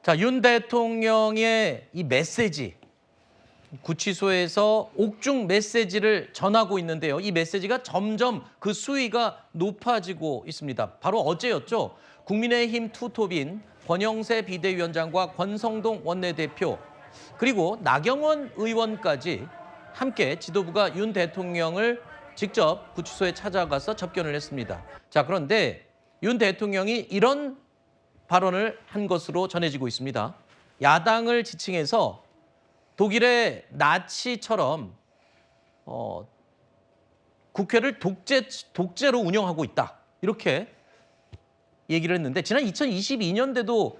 자, 윤 대통령의 이 메시지, 구치소에서 옥중 메시지를 전하고 있는데요. 이 메시지가 점점 그 수위가 높아지고 있습니다. 바로 어제였죠. 국민의힘 투톱인 권영세 비대위원장과 권성동 원내대표 그리고 나경원 의원까지 함께 지도부가 윤 대통령을 직접 구치소에 찾아가서 접견을 했습니다. 자, 그런데 윤 대통령이 이런 발언을 한 것으로 전해지고 있습니다. 야당을 지칭해서 독일의 나치처럼 국회를 독재로 운영하고 있다. 이렇게 얘기를 했는데 지난 2022년대도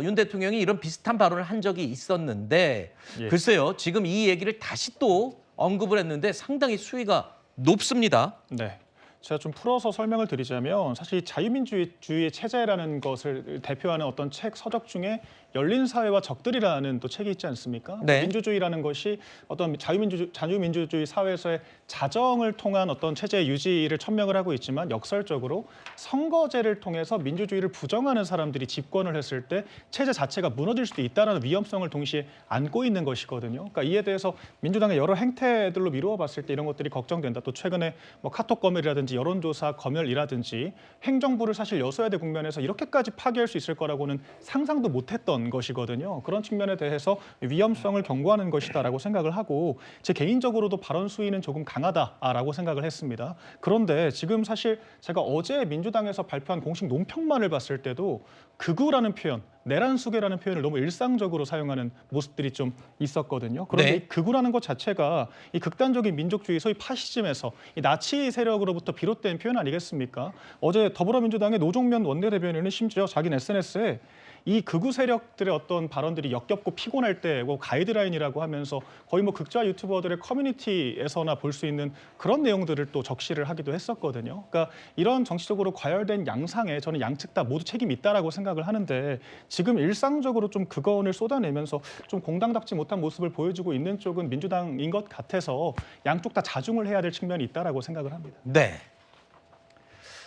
윤 대통령이 이런 비슷한 발언을 한 적이 있었는데 글쎄요. 지금 이 얘기를 다시 또 언급을 했는데 상당히 수위가 높습니다. 네. 제가 좀 풀어서 설명을 드리자면 사실 자유민주주의 체제라는 것을 대표하는 어떤 책 서적 중에 열린 사회와 적들이라는 또 책이 있지 않습니까? 네. 민주주의라는 것이 어떤 자유민주주의 사회에서의 자정을 통한 어떤 체제 유지를 천명을 하고 있지만 역설적으로 선거제를 통해서 민주주의를 부정하는 사람들이 집권을 했을 때 체제 자체가 무너질 수도 있다는 위험성을 동시에 안고 있는 것이거든요. 그러니까 이에 대해서 민주당의 여러 행태들로 미루어 봤을 때 이런 것들이 걱정된다. 또 최근에 뭐 카톡 검열이라든지 여론조사 검열이라든지 행정부를 사실 여소야대 국면에서 이렇게까지 파괴할 수 있을 거라고는 상상도 못했던 것이거든요. 그런 측면에 대해서 위험성을 경고하는 것이다라고 생각을 하고 제 개인적으로도 발언 수위는 조금 강하다라고 생각을 했습니다. 그런데 지금 사실 제가 어제 민주당에서 발표한 공식 논평만을 봤을 때도 극우라는 표현, 내란수계라는 표현을 너무 일상적으로 사용하는 모습들이 좀 있었거든요. 그런데 네. 이 극우라는 것 자체가 이 극단적인 민족주의, 소위 파시즘에서 이 나치 세력으로부터 비롯된 표현 아니겠습니까? 어제 더불어민주당의 노종면 원내대변인은 심지어 자기 SNS에 이 극우 세력들의 어떤 발언들이 역겹고 피곤할 때 뭐 가이드라인이라고 하면서 거의 뭐 극좌 유튜버들의 커뮤니티에서나 볼 수 있는 그런 내용들을 또 적시를 하기도 했었거든요. 그러니까 이런 정치적으로 과열된 양상에 저는 양측 다 모두 책임이 있다라고 생각을 하는데 지금 일상적으로 좀 극언을 쏟아내면서 좀 공당답지 못한 모습을 보여주고 있는 쪽은 민주당인 것 같아서 양쪽 다 자중을 해야 될 측면이 있다라고 생각을 합니다. 네.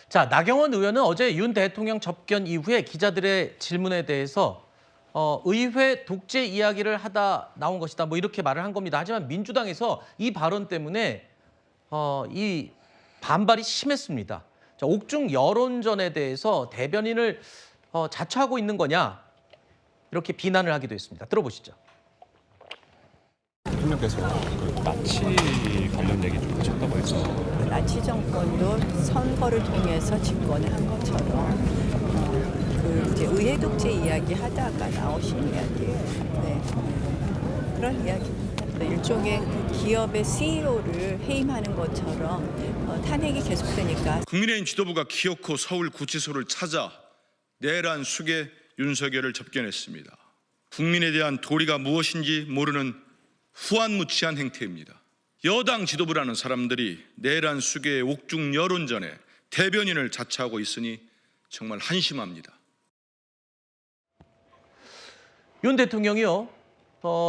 자, 나경원 의원은 어제 윤 대통령 접견 이후에 기자들의 질문에 대해서 의회 독재 이야기를 하다 나온 것이다. 뭐 이렇게 말을 한 겁니다. 하지만 민주당에서 이 발언 때문에 이 반발이 심했습니다. 자, 옥중 여론전에 대해서 대변인을 자처하고 있는 거냐 이렇게 비난을 하기도 했습니다. 들어보시죠. 대통령께서 그 나치 관련 얘기 좀 하셨다고 해서 나치 정권도 선거를 통해서 집권을 한 것처럼 그 이제 의회 독재 이야기 하다가 나오신 이야기예요. 네. 그런 이야기입니다. 일종의 기업의 CEO를 해임하는 것처럼 탄핵이 계속되니까 국민의힘 지도부가 기어코 서울 구치소를 찾아 내란 수계 윤석열을 접견했습니다. 국민에 대한 도리가 무엇인지 모르는 후안무치한 행태입니다. 여당 지도부라는 사람들이 내란 수계의 옥중 여론전에 대변인을 자처하고 있으니 정말 한심합니다. 윤 대통령이요.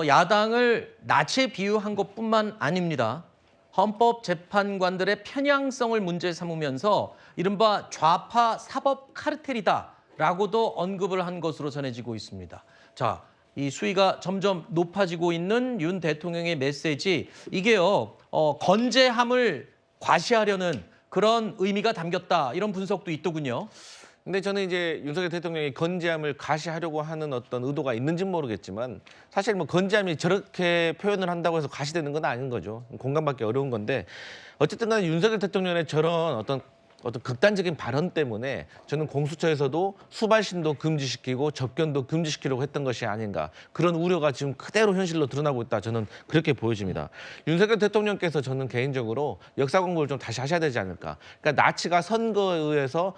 야당을 나치에 비유한 것뿐만 아닙니다. 헌법재판관들의 편향성을 문제 삼으면서 이른바 좌파 사법 카르텔이다라고도 언급을 한 것으로 전해지고 있습니다. 자, 이 수위가 점점 높아지고 있는 윤 대통령의 메시지, 이게요, 건재함을 과시하려는 그런 의미가 담겼다, 이런 분석도 있더군요. 근데 저는 이제 윤석열 대통령이 건재함을 과시하려고 하는 어떤 의도가 있는지는 모르겠지만 사실 뭐 건재함이 저렇게 표현을 한다고 해서 과시되는 건 아닌 거죠. 공감받기 어려운 건데 어쨌든 간에 윤석열 대통령의 저런 어떤 극단적인 발언 때문에 저는 공수처에서도 수발신도 금지시키고 접견도 금지시키려고 했던 것이 아닌가, 그런 우려가 지금 그대로 현실로 드러나고 있다, 저는 그렇게 보여집니다. 윤석열 대통령께서 저는 개인적으로 역사 공부를 좀 다시 하셔야 되지 않을까. 그러니까 나치가 선거에 의해서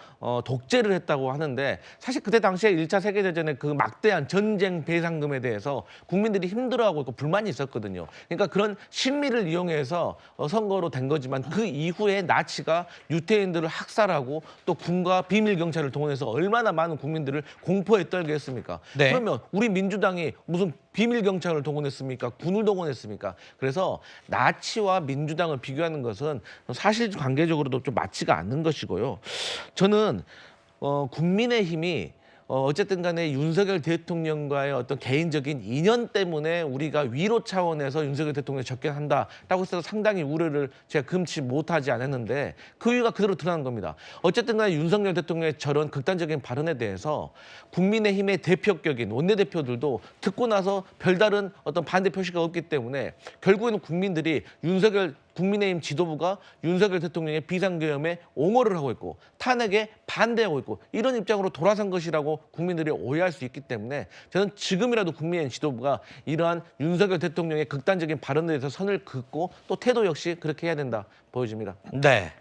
독재를 했다고 하는데 사실 그때 당시에 1차 세계대전의 그 막대한 전쟁 배상금에 대해서 국민들이 힘들어하고 있고 불만이 있었거든요. 그러니까 그런 심리를 이용해서 선거로 된 거지만 그 이후에 나치가 유태인들을 학살하고 또 군과 비밀 경찰을 동원해서 얼마나 많은 국민들을 공포에 떨게 했습니까? 네. 그러면 우리 민주당이 무슨 비밀 경찰을 동원했습니까? 군을 동원했습니까? 그래서 나치와 민주당을 비교하는 것은 사실 관계적으로도 좀 맞지가 않는 것이고요. 저는 국민의힘이 어쨌든 간에 윤석열 대통령과의 어떤 개인적인 인연 때문에 우리가 위로 차원에서 윤석열 대통령을 접견한다라고 해서 상당히 우려를 제가 금치 못하지 않았는데 그 이유가 그대로 드러난 겁니다. 어쨌든 간에 윤석열 대통령의 저런 극단적인 발언에 대해서 국민의힘의 대표격인 원내대표들도 듣고 나서 별다른 어떤 반대 표시가 없기 때문에 결국에는 국민들이 국민의힘 지도부가 윤석열 대통령의 비상계엄에 옹호를 하고 있고 탄핵에 반대하고 있고 이런 입장으로 돌아선 것이라고 국민들이 오해할 수 있기 때문에 저는 지금이라도 국민의힘 지도부가 이러한 윤석열 대통령의 극단적인 발언에 대해서 선을 긋고 또 태도 역시 그렇게 해야 된다 보여집니다. 네.